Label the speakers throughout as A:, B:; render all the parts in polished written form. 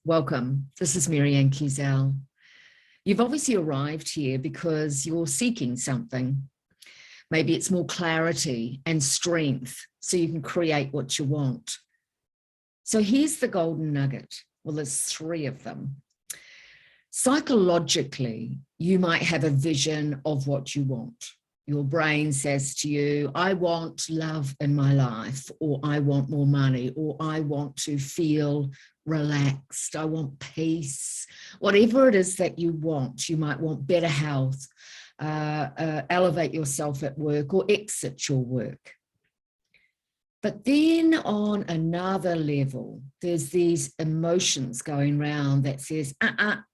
A: Welcome. This is Marianne Kiesel. You've obviously arrived here because you're seeking something. Maybe it's more clarity and strength so you can create what you want. So here's the golden nugget. Well, there's three of them. Psychologically, you might have a vision of what you want. Your brain says to you, I want love in my life, or I want more money, or I want to feel relaxed, I want peace. Whatever it is that you want, you might want better health, elevate yourself at work, or exit your work. But then on another level, there's these emotions going around that says,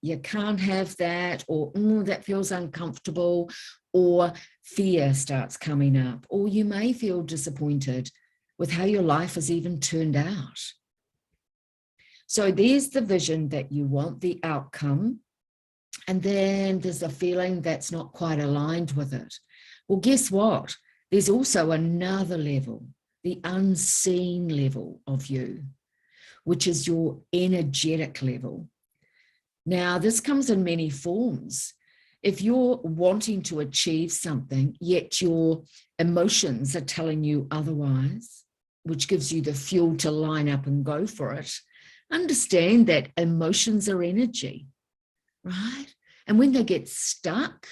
A: you can't have that, or that feels uncomfortable, or fear starts coming up, or you may feel disappointed with how your life has even turned out. So there's the vision that you want, the outcome, and then there's a feeling that's not quite aligned with it. Well, guess what? There's also another level, the unseen level of you, which is your energetic level. Now, this comes in many forms. If you're wanting to achieve something, yet your emotions are telling you otherwise, which gives you the fuel to line up and go for it, understand that emotions are energy, right? And when they get stuck,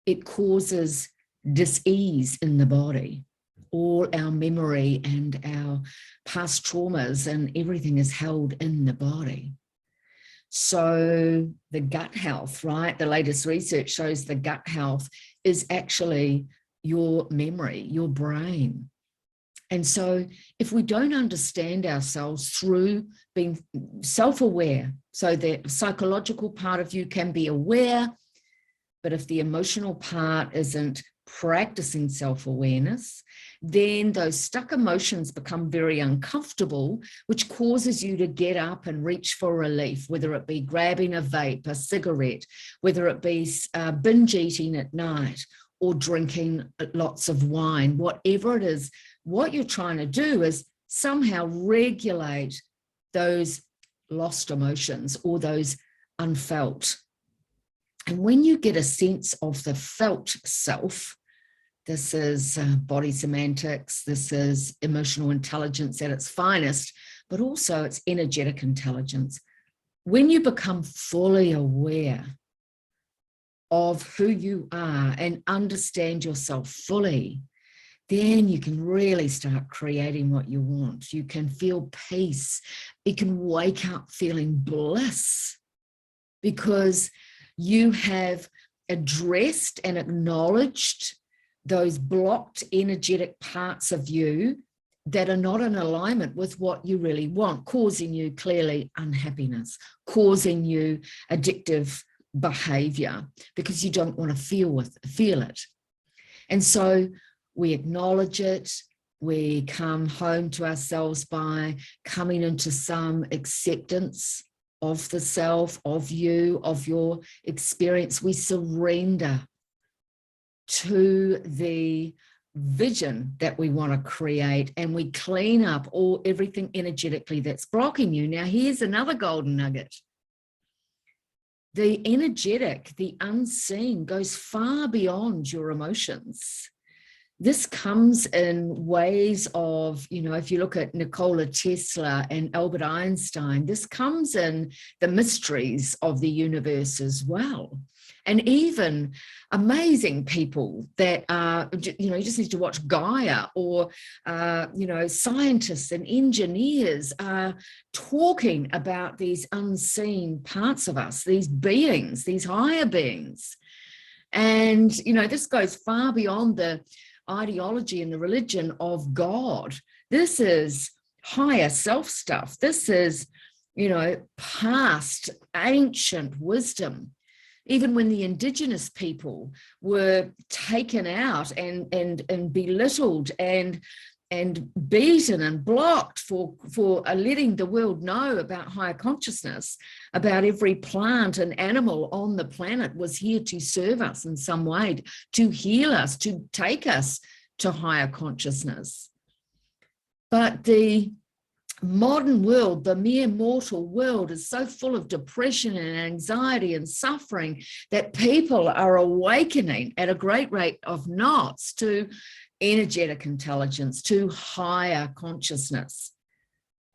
A: it causes dis-ease in the body. All our memory and our past traumas and everything is held in the body. So the gut health, right? The latest research shows the gut health is actually your memory, your brain. And so if we don't understand ourselves through being self-aware, so the psychological part of you can be aware, but if the emotional part isn't practicing self-awareness, then those stuck emotions become very uncomfortable, which causes you to get up and reach for relief, whether it be grabbing a vape, a cigarette, whether it be binge eating at night or drinking lots of wine, whatever it is. What you're trying to do is somehow regulate those lost emotions or those unfelt. And when you get a sense of the felt self, this is body semantics, this is emotional intelligence at its finest, but also it's energetic intelligence. When you become fully aware of who you are and understand yourself fully, then you can really start creating what you want. You can feel peace. You can wake up feeling bliss because you have addressed and acknowledged those blocked energetic parts of you that are not in alignment with what you really want, causing you clearly unhappiness, causing you addictive behavior because you don't want to feel it. And so we acknowledge it. We come home to ourselves by coming into some acceptance of the self, of you, of your experience. We surrender to the vision that we want to create, and we clean up everything energetically that's blocking you. Now, here's another golden nugget. The energetic, the unseen, goes far beyond your emotions. This comes in ways of, if you look at Nikola Tesla and Albert Einstein, this comes in the mysteries of the universe as well. And even amazing people that are, you just need to watch Gaia or, scientists and engineers are talking about these unseen parts of us, these beings, these higher beings. And, this goes far beyond the ideology and the religion of God. This is higher self stuff. This is, past ancient wisdom. Even when the indigenous people were taken out and belittled and beaten and blocked for letting the world know about higher consciousness, about every plant and animal on the planet was here to serve us in some way, to heal us, to take us to higher consciousness. But the modern world, the mere mortal world, is so full of depression and anxiety and suffering that people are awakening at a great rate of knots to energetic intelligence, to higher consciousness.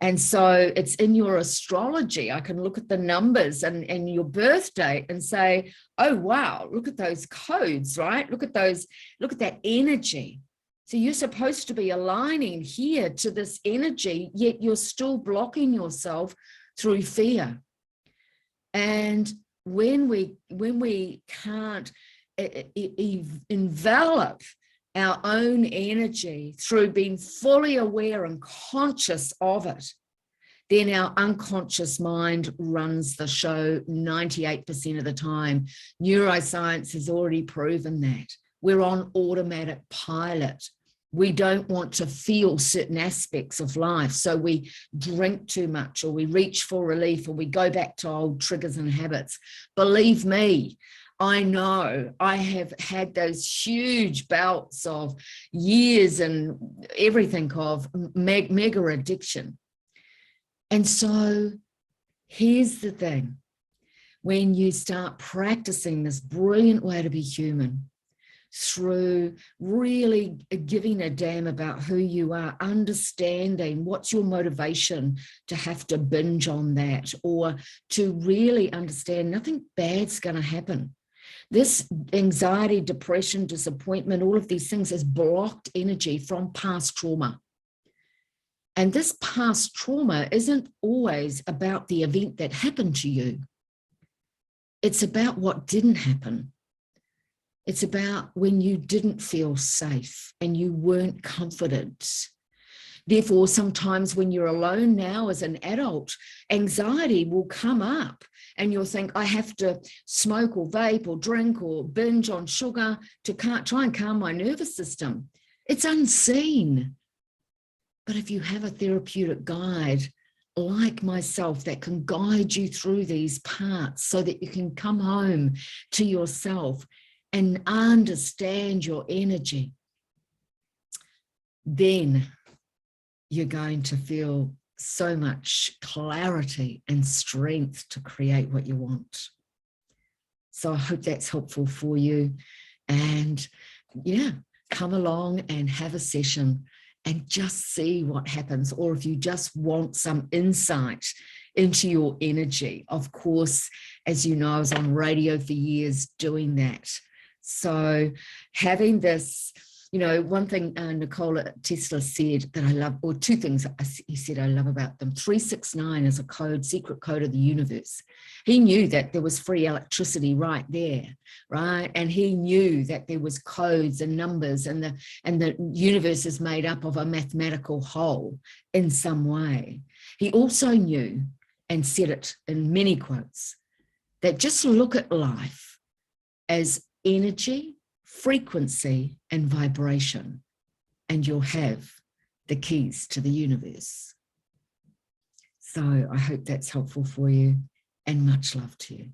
A: And so it's in your astrology. I can look at the numbers and your birth date and say, oh, wow, look at those codes, right? Look at that energy. So you're supposed to be aligning here to this energy, yet you're still blocking yourself through fear. And when we can't envelop our own energy through being fully aware and conscious of it, then our unconscious mind runs the show 98% of the time. Neuroscience has already proven that. We're on automatic pilot. We don't want to feel certain aspects of life, so we drink too much, or we reach for relief, or we go back to old triggers and habits. Believe me, I know I have had those huge bouts of years and everything of mega addiction. And so here's the thing. When you start practicing this brilliant way to be human, through really giving a damn about who you are, understanding what's your motivation to have to binge on that, or to really understand nothing bad's going to happen. This anxiety, depression, disappointment, all of these things is blocked energy from past trauma. And this past trauma isn't always about the event that happened to you. It's about what didn't happen. It's about when you didn't feel safe and you weren't comforted. Therefore, sometimes when you're alone now as an adult, anxiety will come up and you'll think, I have to smoke or vape or drink or binge on sugar to try and calm my nervous system. It's unseen. But if you have a therapeutic guide like myself that can guide you through these parts so that you can come home to yourself and understand your energy, then you're going to feel so much clarity and strength to create what you want. So I hope that's helpful for you. And yeah, come along and have a session and just see what happens. Or if you just want some insight into your energy, of course, as you know, I was on radio for years doing that. So having this, you know, one thing Nikola Tesla said that I love, or two things he said I love about them. 369 is a code, secret code of the universe. He knew that there was free electricity right there, right? And he knew that there was codes and numbers, and the universe is made up of a mathematical whole in some way. He also knew, and said it in many quotes, that just look at life as energy, frequency, and vibration, and you'll have the keys to the universe. So I hope that's helpful for you, and much love to you.